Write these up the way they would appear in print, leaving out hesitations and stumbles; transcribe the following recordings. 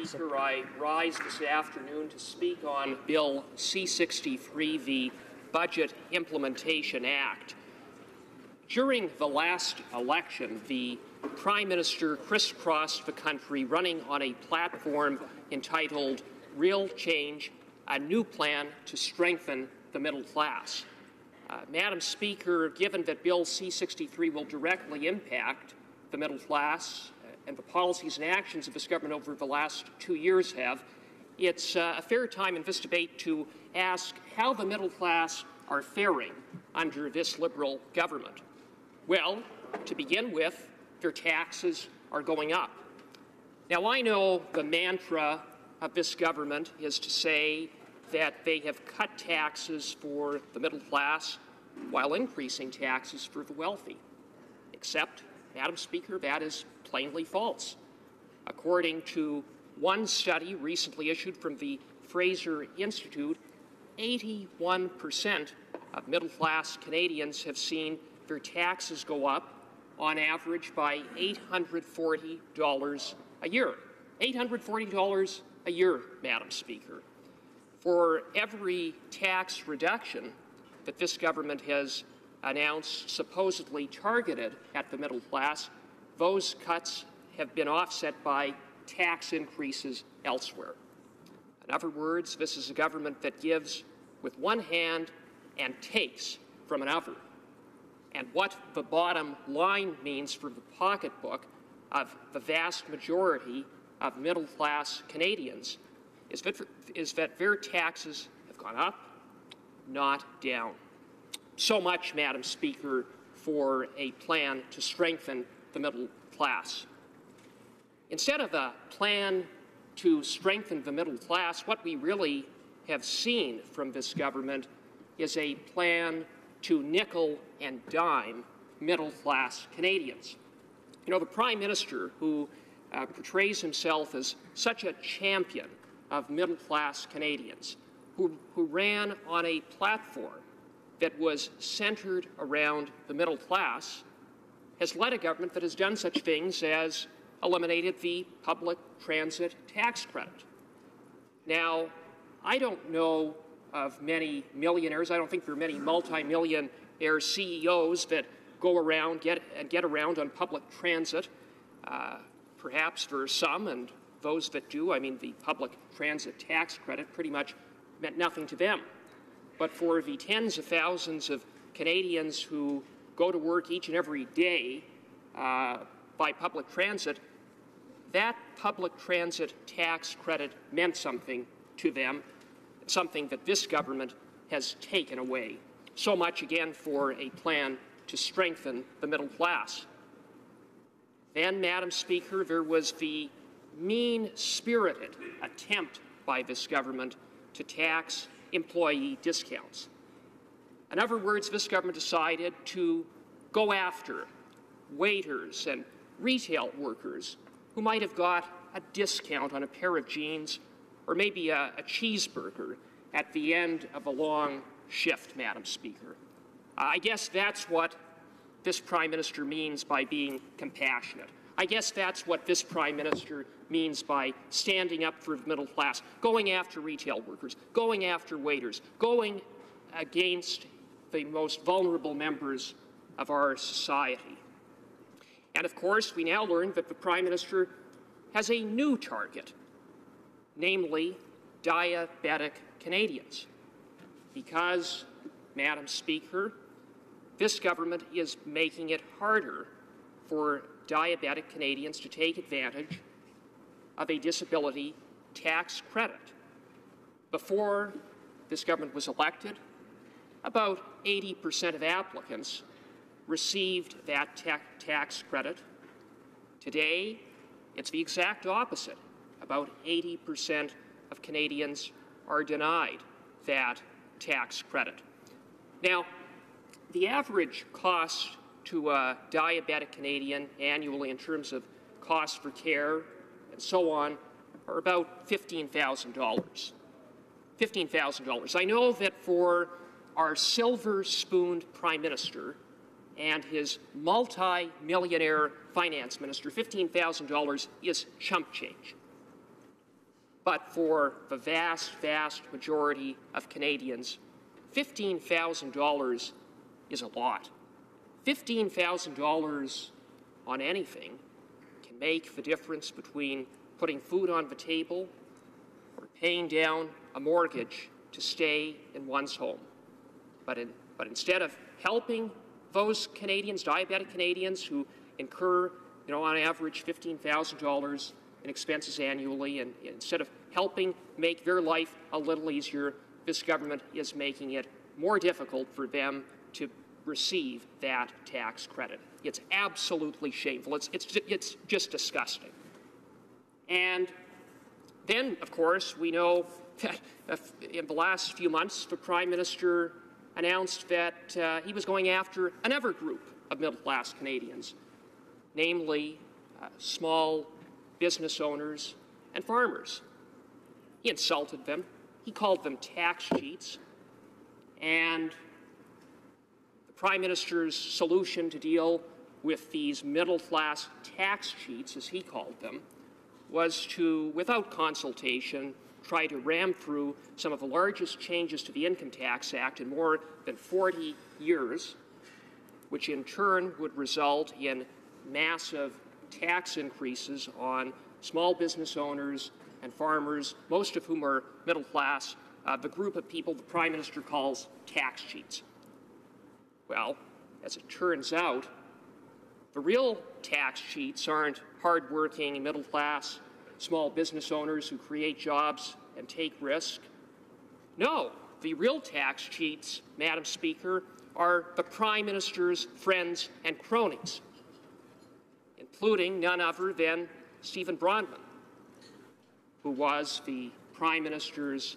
Speaker. I rise this afternoon to speak on Bill C-63, the Budget Implementation Act. During the last election, the Prime Minister crisscrossed the country running on a platform entitled Real Change, a new plan to strengthen the middle class. Madam Speaker, given that Bill C-63 will directly impact the middle class and the policies and actions of this government over the last 2 years have, it's a fair time in this debate to ask how the middle class are faring under this Liberal government. Well, to begin with, their taxes are going up. Now, I know the mantra of this government is to say that they have cut taxes for the middle class while increasing taxes for the wealthy. Except, Madam Speaker, that is plainly false. According to one study recently issued from the Fraser Institute, 81% of middle-class Canadians have seen their taxes go up on average by $840 a year. $840 a year, Madam Speaker. For every tax reduction that this government has announced supposedly targeted at the middle class, those cuts have been offset by tax increases elsewhere. In other words, this is a government that gives with one hand and takes from another. And what the bottom line means for the pocketbook of the vast majority of middle-class Canadians is that their taxes have gone up, not down. So much, Madam Speaker, for a plan to strengthen the middle class. Instead of a plan to strengthen the middle class, what we really have seen from this government is a plan to nickel and dime middle-class Canadians. You know, the Prime Minister, who portrays himself as such a champion of middle-class Canadians, who ran on a platform that was centered around the middle class, has led a government that has done such things as eliminated the public transit tax credit. Now, I don't know of many millionaires. I don't think there are many multi-millionaire CEOs that go around, get around on public transit. Perhaps there are some, and those that do, I mean, the public transit tax credit pretty much meant nothing to them. But for the tens of thousands of Canadians who go to work each and every day by public transit, that public transit tax credit meant something to them, something that this government has taken away. So much, again, for a plan to strengthen the middle class. Then, Madam Speaker, there was the mean-spirited attempt by this government to tax employee discounts. In other words, this government decided to go after waiters and retail workers who might have got a discount on a pair of jeans or maybe a cheeseburger at the end of a long shift, Madam Speaker. I guess that's what this Prime Minister means by being compassionate. I guess that's what this Prime Minister means by standing up for the middle class, going after retail workers, going after waiters, going against the most vulnerable members of our society. And of course, we now learn that the Prime Minister has a new target, namely diabetic Canadians. Because, Madam Speaker, this government is making it harder for diabetic Canadians to take advantage of a disability tax credit. Before this government was elected, about 80% of applicants received that tax credit. Today, it's the exact opposite. About 80% of Canadians are denied that tax credit. Now, the average cost to a diabetic Canadian annually in terms of cost for care and so on are about $15,000. $15,000. I know that for our silver-spooned Prime Minister and his multi-millionaire finance minister, $15,000 is chump change. But for the vast, vast majority of Canadians, $15,000 is a lot. $15,000 on anything can make the difference between putting food on the table or paying down a mortgage to stay in one's home. But instead of helping those Canadians, diabetic Canadians, who incur, on average $15,000 in expenses annually, and instead of helping make their life a little easier, this government is making it more difficult for them to receive that tax credit. It's absolutely shameful. It's just disgusting. And then, of course, we know that in the last few months, the Prime Minister announced that he was going after another group of middle-class Canadians, namely small business owners and farmers. He insulted them. He called them tax cheats. And the Prime Minister's solution to deal with these middle-class tax cheats, as he called them, was to, without consultation, try to ram through some of the largest changes to the Income Tax Act in more than 40 years, which in turn would result in massive tax increases on small business owners and farmers, most of whom are middle class, the group of people the Prime Minister calls tax cheats. Well, as it turns out, the real tax cheats aren't hardworking, middle-class, small business owners who create jobs and take risk. No, the real tax cheats, Madam Speaker, are the Prime Minister's friends and cronies, including none other than Stephen Bronwyn, who was the Prime Minister's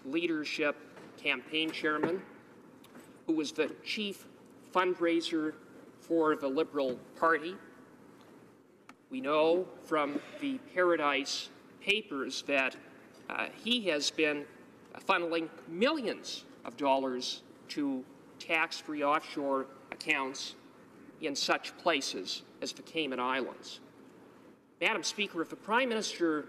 leadership campaign chairman, who was the chief fundraiser for the Liberal Party. We know from the Paradise Papers that he has been funneling millions of dollars to tax-free offshore accounts in such places as the Cayman Islands. Madam Speaker, if the Prime Minister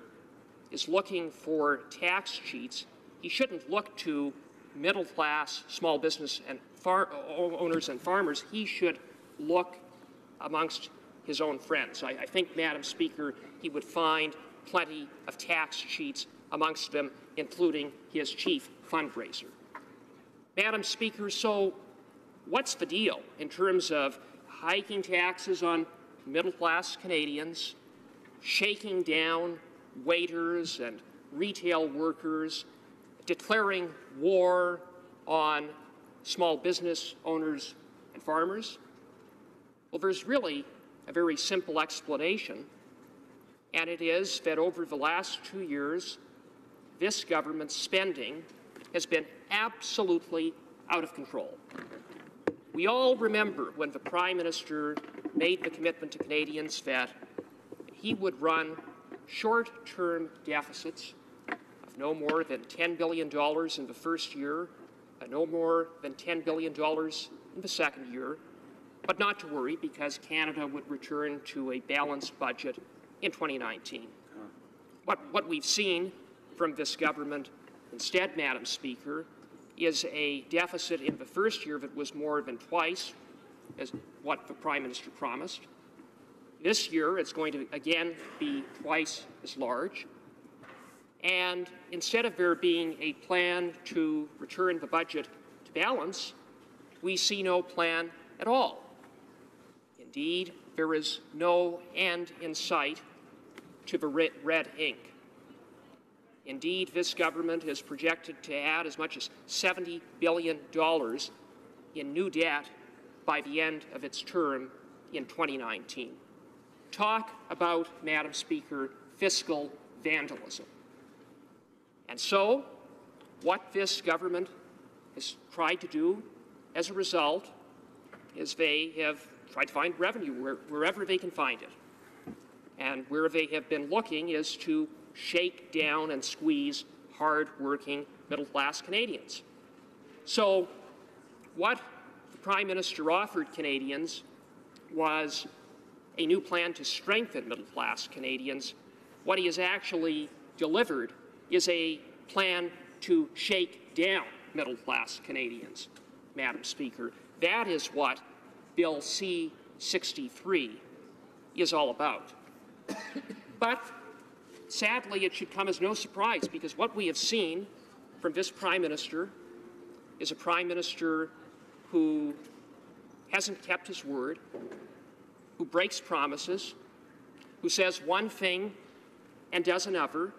is looking for tax cheats, he shouldn't look to middle-class small business and owners and farmers. He should look amongst his own friends. I think, Madam Speaker, he would find plenty of tax cheats amongst them, including his chief fundraiser. Madam Speaker, so what's the deal in terms of hiking taxes on middle-class Canadians, shaking down waiters and retail workers, declaring war on small business owners and farmers? Well, there's really a very simple explanation, and it is that over the last 2 years, this government's spending has been absolutely out of control. We all remember when the Prime Minister made the commitment to Canadians that he would run short-term deficits of no more than $10 billion in the first year, and no more than $10 billion in the second year, but not to worry because Canada would return to a balanced budget in 2019. What we've seen from this government instead, Madam Speaker, is a deficit in the first year that was more than twice as what the Prime Minister promised. This year, it's going to again be twice as large. And instead of there being a plan to return the budget to balance, we see no plan at all. Indeed, there is no end in sight to the red ink. Indeed, this government is projected to add as much as $70 billion in new debt by the end of its term in 2019. Talk about, Madam Speaker, fiscal vandalism. And so, what this government has tried to do as a result is they have tried to find revenue wherever they can find it. And where they have been looking is to shake down and squeeze hard-working middle-class Canadians. So what the Prime Minister offered Canadians was a new plan to strengthen middle-class Canadians. What he has actually delivered is a plan to shake down middle-class Canadians, Madam Speaker. That is what Bill C-63 is all about. But sadly, it should come as no surprise, because what we have seen from this Prime Minister is a Prime Minister who hasn't kept his word, who breaks promises, who says one thing and does another,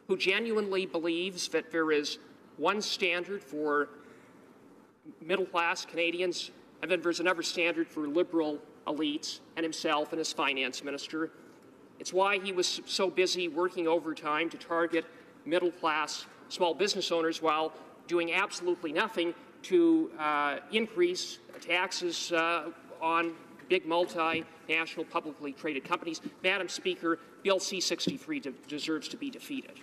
who genuinely believes that there is one standard for middle-class Canadians and then there's another standard for liberal elites and himself and his finance minister. It's why he was so busy working overtime to target middle-class small business owners while doing absolutely nothing to increase taxes on big multinational publicly traded companies. Madam Speaker, Bill C-63 deserves to be defeated.